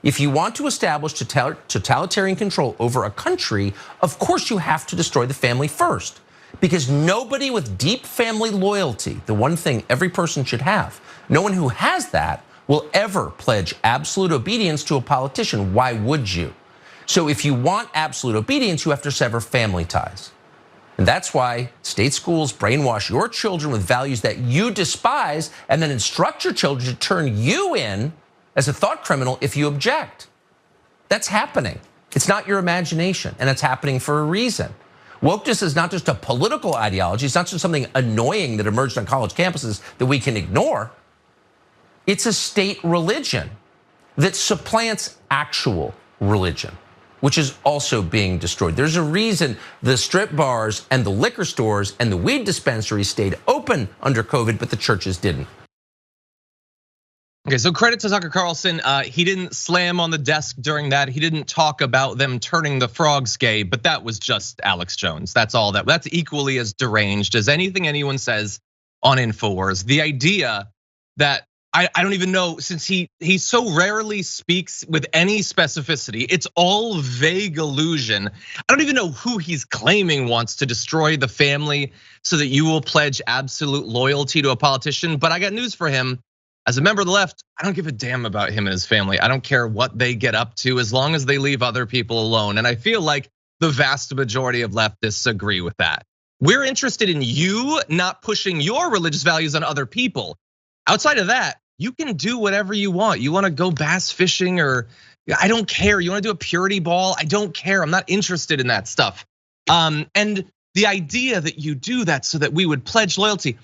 If you want to establish totalitarian control over a country, of course you have to destroy the family first. Because nobody with deep family loyalty, the one thing every person should have, no one who has that will ever pledge absolute obedience to a politician. Why would you? So if you want absolute obedience, you have to sever family ties. And that's why state schools brainwash your children with values that you despise and then instruct your children to turn you in as a thought criminal if you object. That's happening. It's not your imagination, and it's happening for a reason. Wokeness is not just a political ideology. It's not just something annoying that emerged on college campuses that we can ignore. It's a state religion that supplants actual religion, which is also being destroyed. There's a reason the strip bars and the liquor stores and the weed dispensaries stayed open under COVID, but the churches didn't. Okay, so credit to Tucker Carlson. He didn't slam on the desk during that. He didn't talk about them turning the frogs gay, but that was just Alex Jones. That's all that. That's equally as deranged as anything anyone says on InfoWars. The idea that I don't even know, since he so rarely speaks with any specificity, it's all vague illusion. I don't even know who he's claiming wants to destroy the family so that you will pledge absolute loyalty to a politician. But I got news for him. As a member of the left, I don't give a damn about him and his family. I don't care what they get up to as long as they leave other people alone. And I feel like the vast majority of leftists agree with that. We're interested in you not pushing your religious values on other people. Outside of that, you can do whatever you want. You want to go bass fishing, or I don't care. You want to do a purity ball? I don't care. I'm not interested in that stuff. And the idea that you do that so that we would pledge loyalty.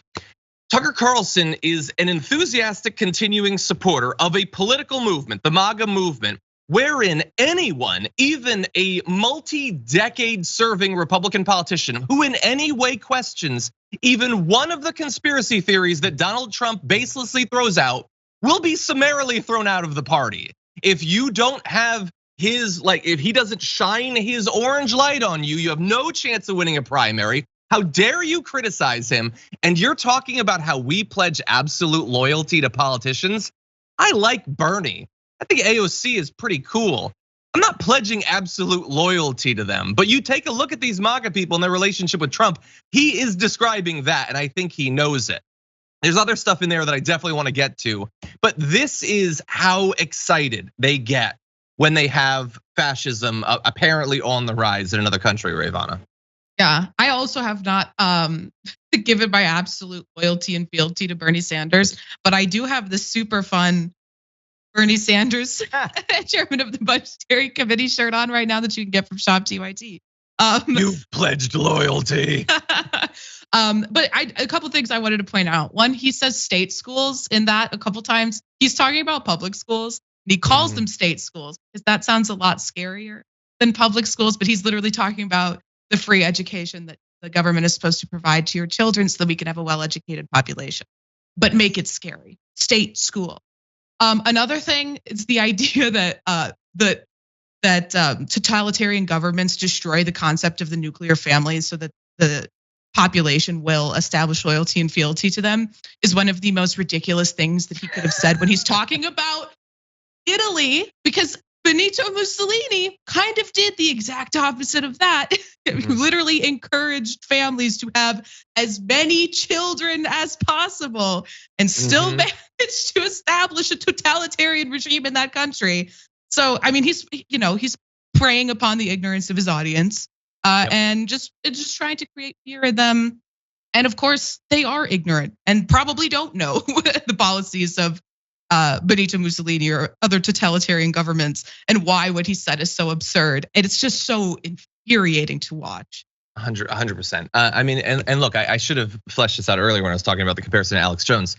Tucker Carlson is an enthusiastic continuing supporter of a political movement, the MAGA movement, wherein anyone, even a multi-decade serving Republican politician who in any way questions even one of the conspiracy theories that Donald Trump baselessly throws out will be summarily thrown out of the party. If you don't have his, if he doesn't shine his orange light on you, you have no chance of winning a primary. How dare you criticize him? And you're talking about how we pledge absolute loyalty to politicians. I like Bernie. I think AOC is pretty cool. I'm not pledging absolute loyalty to them, but you take a look at these MAGA people and their relationship with Trump. He is describing that, and I think he knows it. There's other stuff in there that I definitely want to get to, but this is how excited they get when they have fascism apparently on the rise in another country, Rayyvana. Yeah, I also have not given my absolute loyalty and fealty to Bernie Sanders, but I do have the super fun Bernie Sanders, chairman of the Budgetary Committee shirt on right now that you can get from Shop TYT. You've pledged loyalty. But a couple things I wanted to point out. One, he says state schools in that a couple times. He's talking about public schools, and he calls them state schools because that sounds a lot scarier than public schools. But he's literally talking about the free education that the government is supposed to provide to your children so that we can have a well-educated population, but make it scary. State school. Another thing is the idea that totalitarian governments destroy the concept of the nuclear family so that the population will establish loyalty and fealty to them is one of the most ridiculous things that he could have said when he's talking about Italy, because Benito Mussolini kind of did the exact opposite of that. He literally encouraged families to have as many children as possible and still managed to establish a totalitarian regime in that country. So, I mean, he's preying upon the ignorance of his audience and just trying to create fear in them. And of course, they are ignorant and probably don't know the policies of Benito Mussolini or other totalitarian governments and why what he said is so absurd. And it's just so infuriating to watch. 100%. I mean, and look, I should have fleshed this out earlier when I was talking about the comparison to Alex Jones.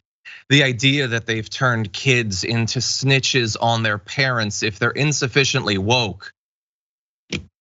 The idea that they've turned kids into snitches on their parents if they're insufficiently woke.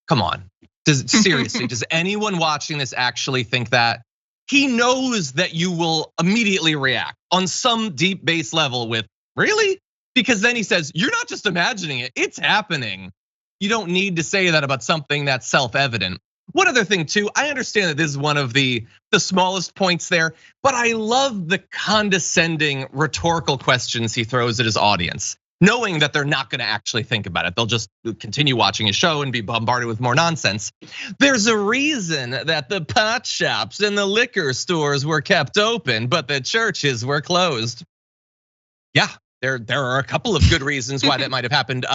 Come on. Seriously, does anyone watching this actually think that? He knows that you will immediately react on some deep base level with, really? Because then he says, you're not just imagining it, it's happening. You don't need to say that about something that's self-evident. One other thing too, I understand that this is one of the smallest points there, but I love the condescending rhetorical questions he throws at his audience. knowing that they're not gonna actually think about it. They'll just continue watching a show and be bombarded with more nonsense. There's a reason that the pot shops and the liquor stores were kept open, but the churches were closed. Yeah, there are a couple of good reasons why that might have happened.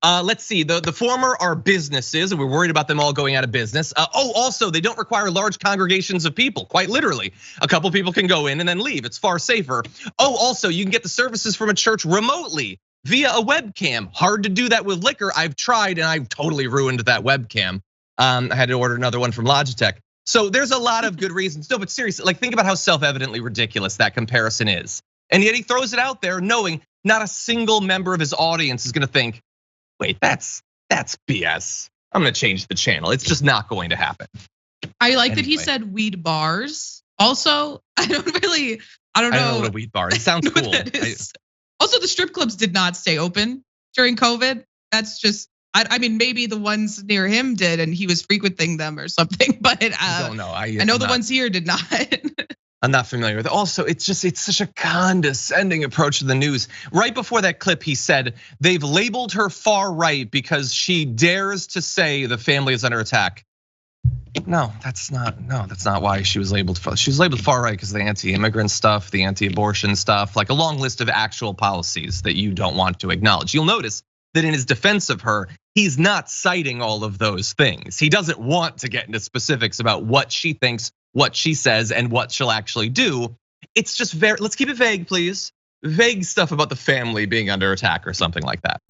Let's see, the former are businesses, and we're worried about them all going out of business. Also, they don't require large congregations of people, quite literally. A couple people can go in and then leave, it's far safer. Also, you can get the services from a church remotely via a webcam. Hard to do that with liquor. I've tried and I've totally ruined that webcam. I had to order another one from Logitech. So there's a lot of good reasons. No, but seriously, like think about how self-evidently ridiculous that comparison is. And yet he throws it out there knowing not a single member of his audience is gonna think, wait, that's BS. I'm gonna change the channel. It's just not going to happen. I like that he said weed bars. Also, I don't know. I don't know what a weed bar is. It sounds cool. Also, the strip clubs did not stay open during COVID. That's just, I mean, maybe the ones near him did and he was frequenting them or something, but I don't know. I know the ones here did not. I'm not familiar with it. Also, it's such a condescending approach to the news. Right before that clip, he said they've labeled her far right because she dares to say the family is under attack. No, that's not why she was labeled. She was labeled far right because of the anti-immigrant stuff, the anti-abortion stuff, like a long list of actual policies that you don't want to acknowledge. You'll notice that in his defense of her, he's not citing all of those things. He doesn't want to get into specifics about what she thinks, what she says, and what she'll actually do. It's just let's keep it vague, please. Vague stuff about the family being under attack or something like that.